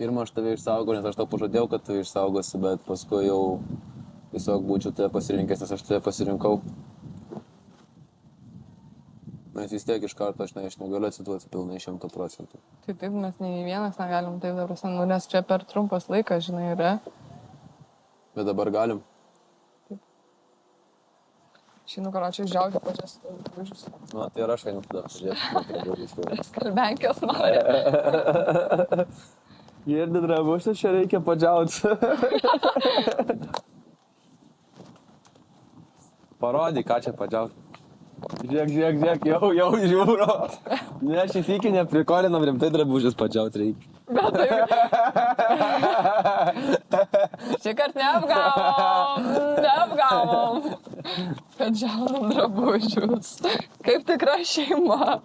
Pirmą aš tave išsaugau, nes aš tau pažadėjau, kad tu išsaugosi, bet paskui jau tiesiog būčiau tave pasirinkęs, nes aš tave pasirinkau. Nes vis tiek iš karto aš negaliu atsiduoti pilnai 100%. Tai taip, mes nei vienas negalim taip, ta prasme, nu, nes čia per trumpas laikas, žinai, yra. Bet dabar galim. Šį nukaročiau žiaugiu pačias drabužius. Na, tai ir aš einu tada. Žiūrėk, Skalbenkės nori. girdi drabužius, čia reikia padžiauti. Parodyk, ką čia padžiauti. Žiūrėk, jau žiūro. Ne, šį sykį neprikolinam, rimtai drabužius padžiauti reikia. Bet taip. Šįkart neapgavom. Kad žiaunam drabužius. Kaip tikra šeima.